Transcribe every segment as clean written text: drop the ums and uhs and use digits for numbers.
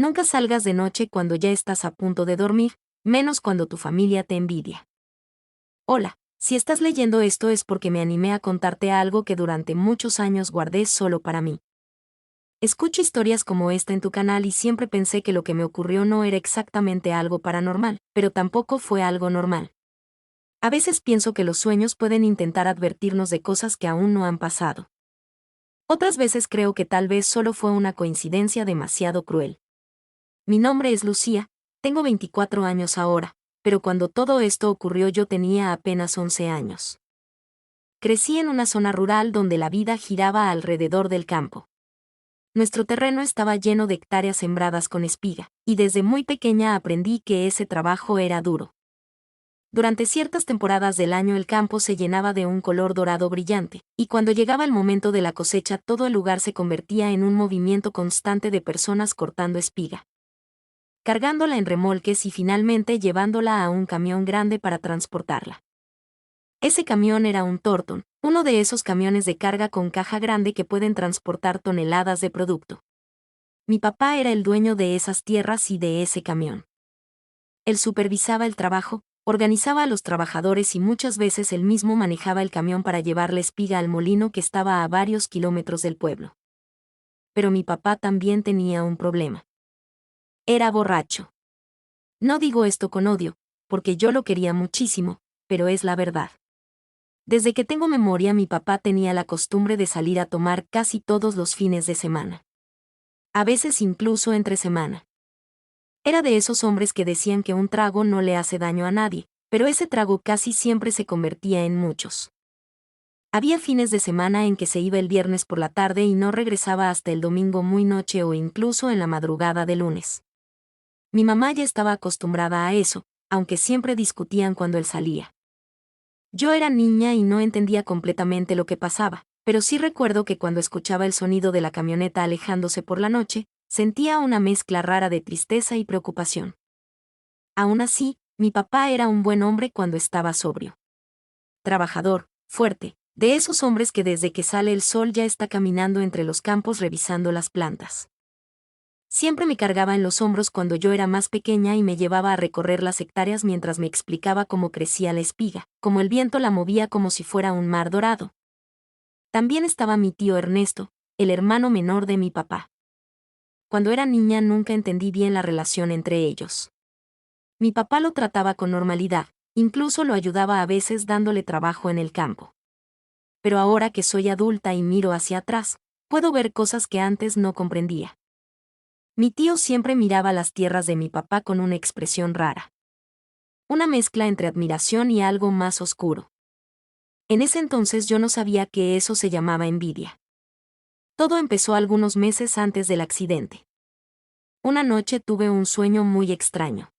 Nunca salgas de noche cuando ya estás a punto de dormir, menos cuando tu familia te envidia. Hola, si estás leyendo esto es porque me animé a contarte algo que durante muchos años guardé solo para mí. Escucho historias como esta en tu canal y siempre pensé que lo que me ocurrió no era exactamente algo paranormal, pero tampoco fue algo normal. A veces pienso que los sueños pueden intentar advertirnos de cosas que aún no han pasado. Otras veces creo que tal vez solo fue una coincidencia demasiado cruel. Mi nombre es Lucía, tengo 24 años ahora, pero cuando todo esto ocurrió yo tenía apenas 11 años. Crecí en una zona rural donde la vida giraba alrededor del campo. Nuestro terreno estaba lleno de hectáreas sembradas con espiga, y desde muy pequeña aprendí que ese trabajo era duro. Durante ciertas temporadas del año el campo se llenaba de un color dorado brillante, y cuando llegaba el momento de la cosecha todo el lugar se convertía en un movimiento constante de personas cortando espiga, cargándola en remolques y finalmente llevándola a un camión grande para transportarla. Ese camión era un Torton, uno de esos camiones de carga con caja grande que pueden transportar toneladas de producto. Mi papá era el dueño de esas tierras y de ese camión. Él supervisaba el trabajo, organizaba a los trabajadores y muchas veces él mismo manejaba el camión para llevar la espiga al molino que estaba a varios kilómetros del pueblo. Pero mi papá también tenía un problema. Era borracho. No digo esto con odio, porque yo lo quería muchísimo, pero es la verdad. Desde que tengo memoria mi papá tenía la costumbre de salir a tomar casi todos los fines de semana. A veces incluso entre semana. Era de esos hombres que decían que un trago no le hace daño a nadie, pero ese trago casi siempre se convertía en muchos. Había fines de semana en que se iba el viernes por la tarde y no regresaba hasta el domingo muy noche o incluso en la madrugada de lunes. Mi mamá ya estaba acostumbrada a eso, aunque siempre discutían cuando él salía. Yo era niña y no entendía completamente lo que pasaba, pero sí recuerdo que cuando escuchaba el sonido de la camioneta alejándose por la noche, sentía una mezcla rara de tristeza y preocupación. Aún así, mi papá era un buen hombre cuando estaba sobrio. Trabajador, fuerte, de esos hombres que desde que sale el sol ya está caminando entre los campos revisando las plantas. Siempre me cargaba en los hombros cuando yo era más pequeña y me llevaba a recorrer las hectáreas mientras me explicaba cómo crecía la espiga, cómo el viento la movía como si fuera un mar dorado. También estaba mi tío Ernesto, el hermano menor de mi papá. Cuando era niña nunca entendí bien la relación entre ellos. Mi papá lo trataba con normalidad, incluso lo ayudaba a veces dándole trabajo en el campo. Pero ahora que soy adulta y miro hacia atrás, puedo ver cosas que antes no comprendía. Mi tío siempre miraba las tierras de mi papá con una expresión rara. Una mezcla entre admiración y algo más oscuro. En ese entonces yo no sabía que eso se llamaba envidia. Todo empezó algunos meses antes del accidente. Una noche tuve un sueño muy extraño.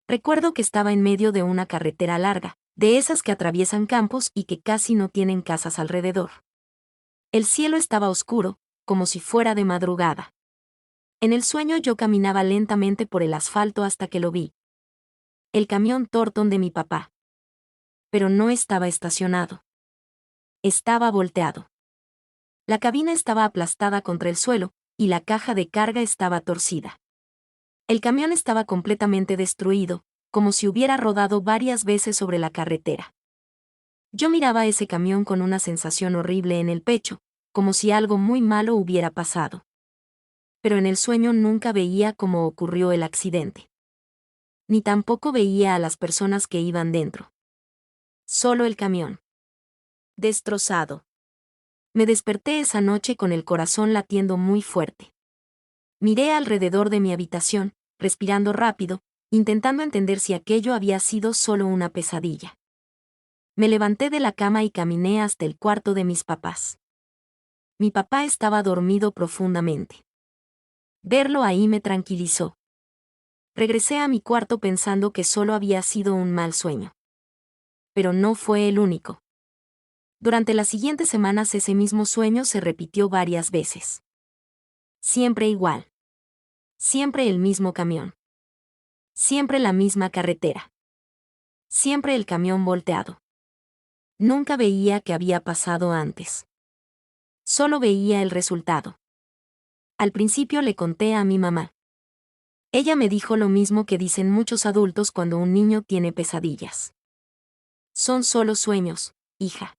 Recuerdo que estaba en medio de una carretera larga, de esas que atraviesan campos y que casi no tienen casas alrededor. El cielo estaba oscuro, como si fuera de madrugada. En el sueño yo caminaba lentamente por el asfalto hasta que lo vi. El camión Torton de mi papá. Pero no estaba estacionado. Estaba volteado. La cabina estaba aplastada contra el suelo, y la caja de carga estaba torcida. El camión estaba completamente destruido, como si hubiera rodado varias veces sobre la carretera. Yo miraba ese camión con una sensación horrible en el pecho, como si algo muy malo hubiera pasado. Pero en el sueño nunca veía cómo ocurrió el accidente. Ni tampoco veía a las personas que iban dentro. Solo el camión. Destrozado. Me desperté esa noche con el corazón latiendo muy fuerte. Miré alrededor de mi habitación, respirando rápido, intentando entender si aquello había sido solo una pesadilla. Me levanté de la cama y caminé hasta el cuarto de mis papás. Mi papá estaba dormido profundamente. Verlo ahí me tranquilizó. Regresé a mi cuarto pensando que solo había sido un mal sueño. Pero no fue el único. Durante las siguientes semanas ese mismo sueño se repitió varias veces. Siempre igual. Siempre el mismo camión. Siempre la misma carretera. Siempre el camión volteado. Nunca veía qué había pasado antes. Solo veía el resultado. Al principio le conté a mi mamá. Ella me dijo lo mismo que dicen muchos adultos cuando un niño tiene pesadillas. Son solo sueños, hija.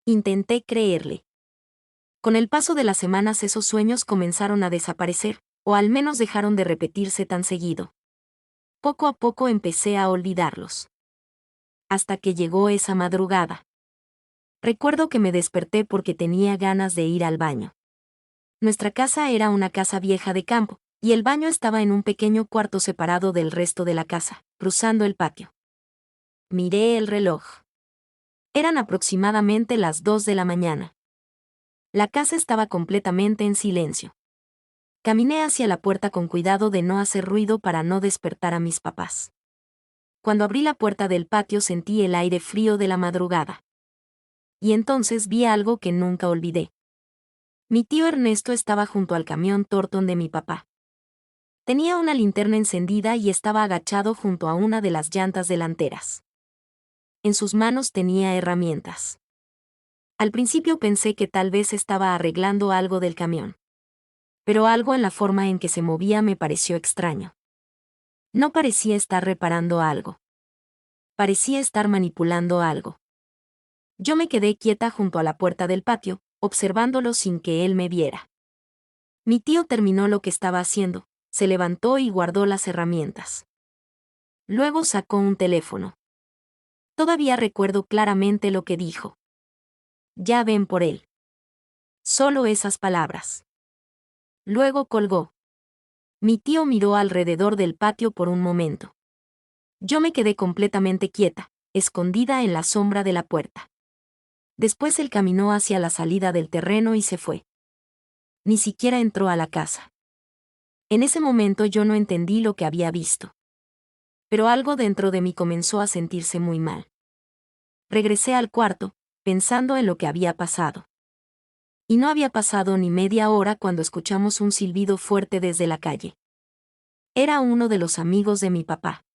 Intenté creerle. Con el paso de las semanas esos sueños comenzaron a desaparecer, o al menos dejaron de repetirse tan seguido. Poco a poco empecé a olvidarlos. Hasta que llegó esa madrugada. Recuerdo que me desperté porque tenía ganas de ir al baño. Nuestra casa era una casa vieja de campo, y el baño estaba en un pequeño cuarto separado del resto de la casa, cruzando el patio. Miré el reloj. Eran aproximadamente las 2 de la mañana. La casa estaba completamente en silencio. Caminé hacia la puerta con cuidado de no hacer ruido para no despertar a mis papás. Cuando abrí la puerta del patio sentí el aire frío de la madrugada. Y entonces vi algo que nunca olvidé. Mi tío Ernesto estaba junto al camión Thornton de mi papá. Tenía una linterna encendida y estaba agachado junto a una de las llantas delanteras. En sus manos tenía herramientas. Al principio pensé que tal vez estaba arreglando algo del camión. Pero algo en la forma en que se movía me pareció extraño. No parecía estar reparando algo. Parecía estar manipulando algo. Yo me quedé quieta junto a la puerta del patio, observándolo sin que él me viera. Mi tío terminó lo que estaba haciendo, se levantó y guardó las herramientas. Luego sacó un teléfono. Todavía recuerdo claramente lo que dijo. Ya ven por él. Solo esas palabras. Luego colgó. Mi tío miró alrededor del patio por un momento. Yo me quedé completamente quieta, escondida en la sombra de la puerta. Después él caminó hacia la salida del terreno y se fue. Ni siquiera entró a la casa. En ese momento yo no entendí lo que había visto. Pero algo dentro de mí comenzó a sentirse muy mal. Regresé al cuarto, pensando en lo que había pasado. Y no había pasado ni media hora cuando escuchamos un silbido fuerte desde la calle. Era uno de los amigos de mi papá.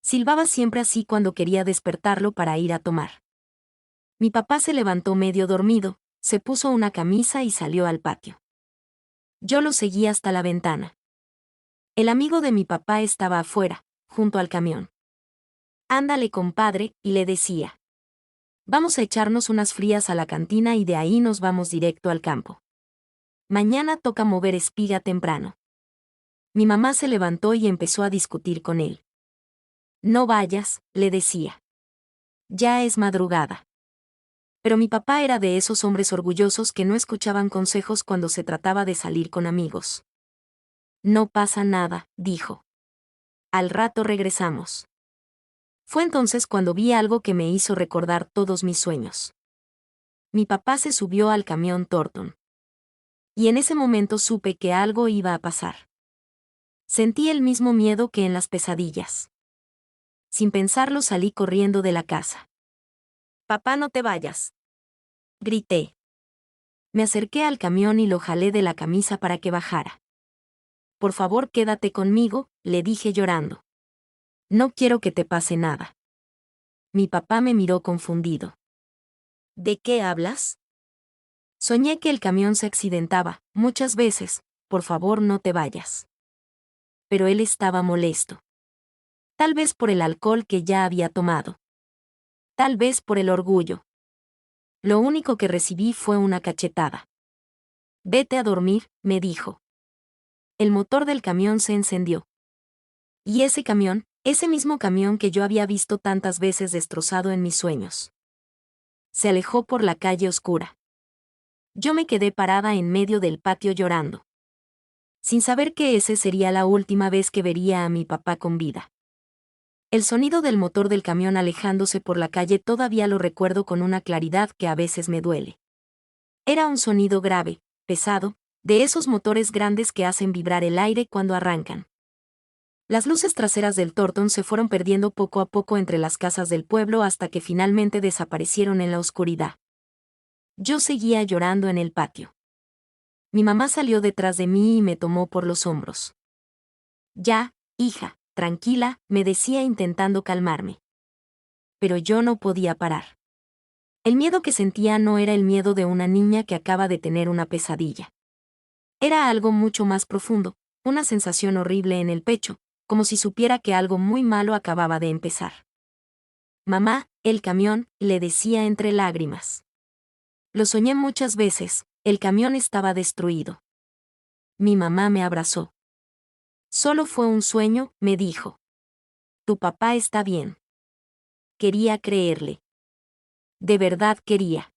Silbaba siempre así cuando quería despertarlo para ir a tomar. Mi papá se levantó medio dormido, se puso una camisa y salió al patio. Yo lo seguí hasta la ventana. El amigo de mi papá estaba afuera, junto al camión. Ándale, compadre, y le decía. Vamos a echarnos unas frías a la cantina y de ahí nos vamos directo al campo. Mañana toca mover espiga temprano. Mi mamá se levantó y empezó a discutir con él. No vayas, le decía. Ya es madrugada. Pero mi papá era de esos hombres orgullosos que no escuchaban consejos cuando se trataba de salir con amigos. No pasa nada, dijo. Al rato regresamos. Fue entonces cuando vi algo que me hizo recordar todos mis sueños. Mi papá se subió al camión Thornton. Y en ese momento supe que algo iba a pasar. Sentí el mismo miedo que en las pesadillas. Sin pensarlo salí corriendo de la casa. Papá, no te vayas. Grité. Me acerqué al camión y lo jalé de la camisa para que bajara. Por favor, quédate conmigo, le dije llorando. No quiero que te pase nada. Mi papá me miró confundido. ¿De qué hablas? Soñé que el camión se accidentaba, muchas veces, por favor no te vayas. Pero él estaba molesto. Tal vez por el alcohol que ya había tomado. Tal vez por el orgullo. Lo único que recibí fue una cachetada. Vete a dormir, me dijo. El motor del camión se encendió. Y ese mismo camión que yo había visto tantas veces destrozado en mis sueños. Se alejó por la calle oscura. Yo me quedé parada en medio del patio llorando. Sin saber que ese sería la última vez que vería a mi papá con vida. El sonido del motor del camión alejándose por la calle todavía lo recuerdo con una claridad que a veces me duele. Era un sonido grave, pesado, de esos motores grandes que hacen vibrar el aire cuando arrancan. Las luces traseras del Thornton se fueron perdiendo poco a poco entre las casas del pueblo hasta que finalmente desaparecieron en la oscuridad. Yo seguía llorando en el patio. Mi mamá salió detrás de mí y me tomó por los hombros. Ya, hija, tranquila, me decía intentando calmarme. Pero yo no podía parar. El miedo que sentía no era el miedo de una niña que acaba de tener una pesadilla. Era algo mucho más profundo, una sensación horrible en el pecho, como si supiera que algo muy malo acababa de empezar. Mamá, el camión, le decía entre lágrimas. Lo soñé muchas veces, el camión estaba destruido. Mi mamá me abrazó. Solo fue un sueño, me dijo. Tu papá está bien. Quería creerle. De verdad quería.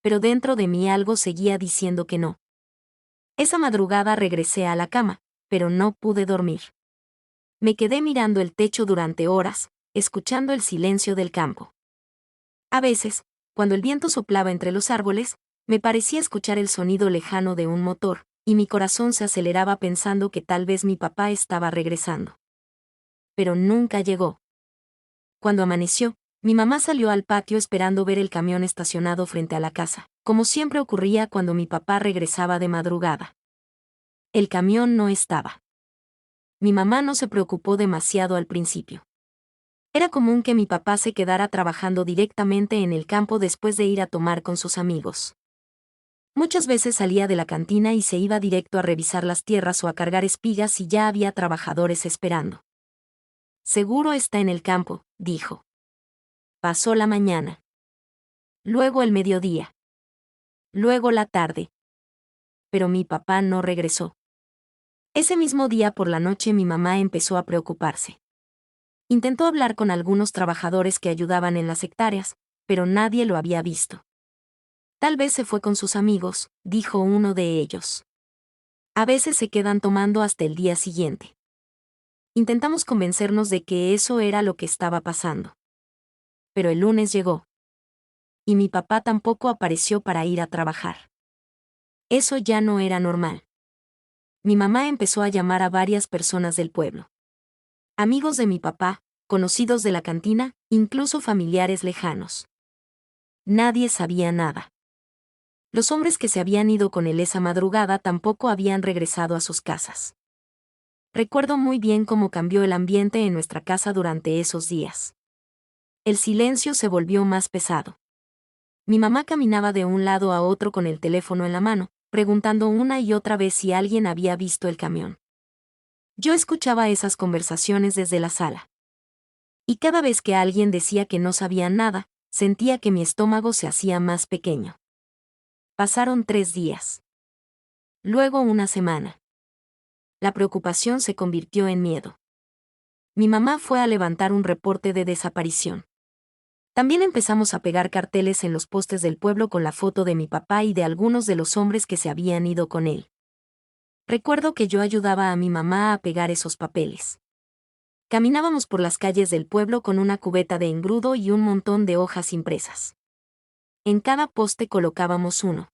Pero dentro de mí algo seguía diciendo que no. Esa madrugada regresé a la cama, pero no pude dormir. Me quedé mirando el techo durante horas, escuchando el silencio del campo. A veces, cuando el viento soplaba entre los árboles, me parecía escuchar el sonido lejano de un motor, y mi corazón se aceleraba pensando que tal vez mi papá estaba regresando. Pero nunca llegó. Cuando amaneció, mi mamá salió al patio esperando ver el camión estacionado frente a la casa, como siempre ocurría cuando mi papá regresaba de madrugada. El camión no estaba. Mi mamá no se preocupó demasiado al principio. Era común que mi papá se quedara trabajando directamente en el campo después de ir a tomar con sus amigos. Muchas veces salía de la cantina y se iba directo a revisar las tierras o a cargar espigas si ya había trabajadores esperando. Seguro está en el campo, dijo. Pasó la mañana. Luego el mediodía. Luego la tarde. Pero mi papá no regresó. Ese mismo día por la noche mi mamá empezó a preocuparse. Intentó hablar con algunos trabajadores que ayudaban en las hectáreas, pero nadie lo había visto. Tal vez se fue con sus amigos, dijo uno de ellos. A veces se quedan tomando hasta el día siguiente. Intentamos convencernos de que eso era lo que estaba pasando. Pero el lunes llegó. Y mi papá tampoco apareció para ir a trabajar. Eso ya no era normal. Mi mamá empezó a llamar a varias personas del pueblo. Amigos de mi papá, conocidos de la cantina, incluso familiares lejanos. Nadie sabía nada. Los hombres que se habían ido con él esa madrugada tampoco habían regresado a sus casas. Recuerdo muy bien cómo cambió el ambiente en nuestra casa durante esos días. El silencio se volvió más pesado. Mi mamá caminaba de un lado a otro con el teléfono en la mano, preguntando una y otra vez si alguien había visto el camión. Yo escuchaba esas conversaciones desde la sala. Y cada vez que alguien decía que no sabía nada, sentía que mi estómago se hacía más pequeño. Pasaron 3 días. Luego una semana. La preocupación se convirtió en miedo. Mi mamá fue a levantar un reporte de desaparición. También empezamos a pegar carteles en los postes del pueblo con la foto de mi papá y de algunos de los hombres que se habían ido con él. Recuerdo que yo ayudaba a mi mamá a pegar esos papeles. Caminábamos por las calles del pueblo con una cubeta de engrudo y un montón de hojas impresas. En cada poste colocábamos uno.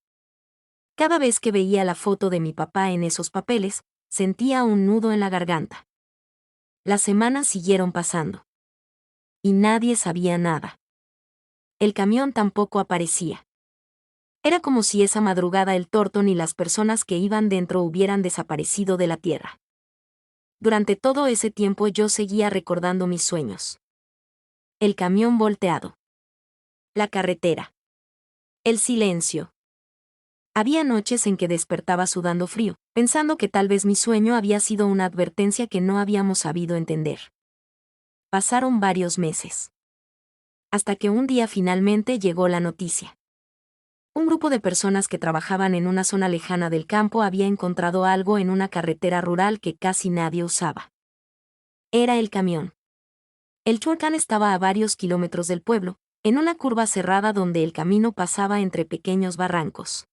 Cada vez que veía la foto de mi papá en esos papeles, sentía un nudo en la garganta. Las semanas siguieron pasando. Y nadie sabía nada. El camión tampoco aparecía. Era como si esa madrugada el Tortón y las personas que iban dentro hubieran desaparecido de la tierra. Durante todo ese tiempo yo seguía recordando mis sueños. El camión volteado. La carretera. El silencio. Había noches en que despertaba sudando frío, pensando que tal vez mi sueño había sido una advertencia que no habíamos sabido entender. Pasaron varios meses. Hasta que un día finalmente llegó la noticia. Un grupo de personas que trabajaban en una zona lejana del campo había encontrado algo en una carretera rural que casi nadie usaba. Era el camión. El Churcán estaba a varios kilómetros del pueblo, en una curva cerrada donde el camino pasaba entre pequeños barrancos.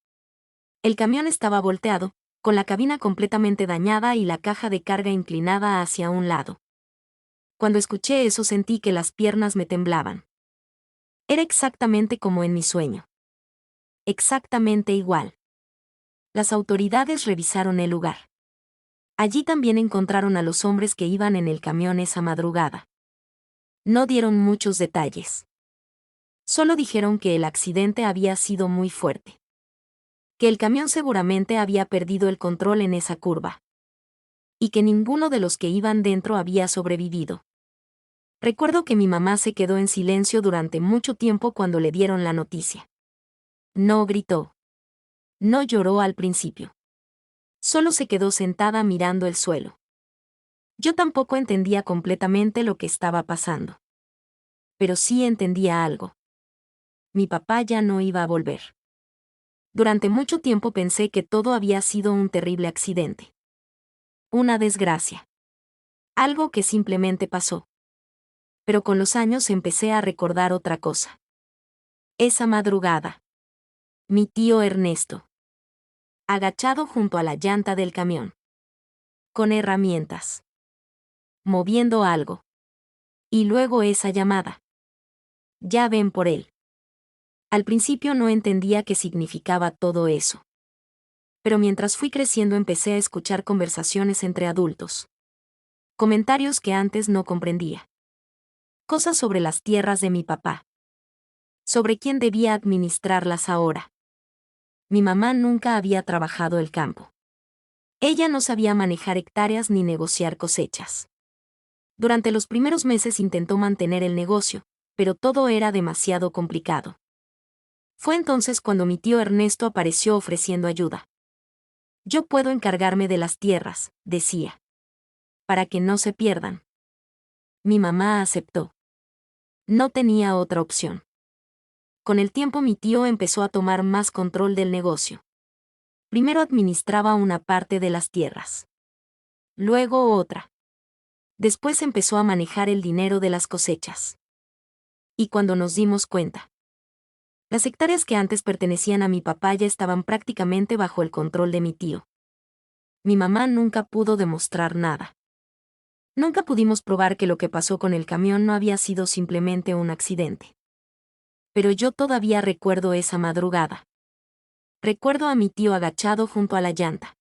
El camión estaba volteado, con la cabina completamente dañada y la caja de carga inclinada hacia un lado. Cuando escuché eso sentí que las piernas me temblaban. Era exactamente como en mi sueño. Exactamente igual. Las autoridades revisaron el lugar. Allí también encontraron a los hombres que iban en el camión esa madrugada. No dieron muchos detalles. Solo dijeron que el accidente había sido muy fuerte. Que el camión seguramente había perdido el control en esa curva. Y que ninguno de los que iban dentro había sobrevivido. Recuerdo que mi mamá se quedó en silencio durante mucho tiempo cuando le dieron la noticia. No gritó. No lloró al principio. Solo se quedó sentada mirando el suelo. Yo tampoco entendía completamente lo que estaba pasando. Pero sí entendía algo. Mi papá ya no iba a volver. Durante mucho tiempo pensé que todo había sido un terrible accidente. Una desgracia. Algo que simplemente pasó. Pero con los años empecé a recordar otra cosa. Esa madrugada. Mi tío Ernesto. Agachado junto a la llanta del camión. Con herramientas. Moviendo algo. Y luego esa llamada. Ya ven por él. Al principio no entendía qué significaba todo eso. Pero mientras fui creciendo empecé a escuchar conversaciones entre adultos. Comentarios que antes no comprendía. Cosas sobre las tierras de mi papá. Sobre quién debía administrarlas ahora. Mi mamá nunca había trabajado el campo. Ella no sabía manejar hectáreas ni negociar cosechas. Durante los primeros meses intentó mantener el negocio, pero todo era demasiado complicado. Fue entonces cuando mi tío Ernesto apareció ofreciendo ayuda. Yo puedo encargarme de las tierras, decía. Para que no se pierdan. Mi mamá aceptó. No tenía otra opción. Con el tiempo mi tío empezó a tomar más control del negocio. Primero administraba una parte de las tierras. Luego otra. Después empezó a manejar el dinero de las cosechas. Y cuando nos dimos cuenta, las hectáreas que antes pertenecían a mi papá ya estaban prácticamente bajo el control de mi tío. Mi mamá nunca pudo demostrar nada. Nunca pudimos probar que lo que pasó con el camión no había sido simplemente un accidente. Pero yo todavía recuerdo esa madrugada. Recuerdo a mi tío agachado junto a la llanta.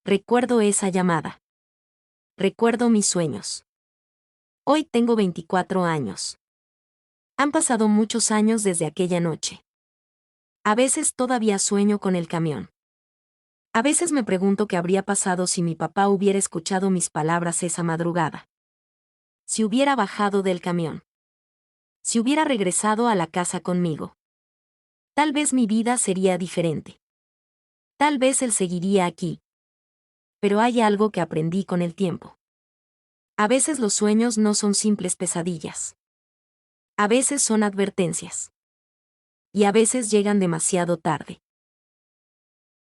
Recuerdo esa llamada. Recuerdo mis sueños. Hoy tengo 24 años. Han pasado muchos años desde aquella noche. A veces todavía sueño con el camión. A veces me pregunto qué habría pasado si mi papá hubiera escuchado mis palabras esa madrugada. Si hubiera bajado del camión. Si hubiera regresado a la casa conmigo. Tal vez mi vida sería diferente. Tal vez él seguiría aquí. Pero hay algo que aprendí con el tiempo. A veces los sueños no son simples pesadillas. A veces son advertencias. Y a veces llegan demasiado tarde.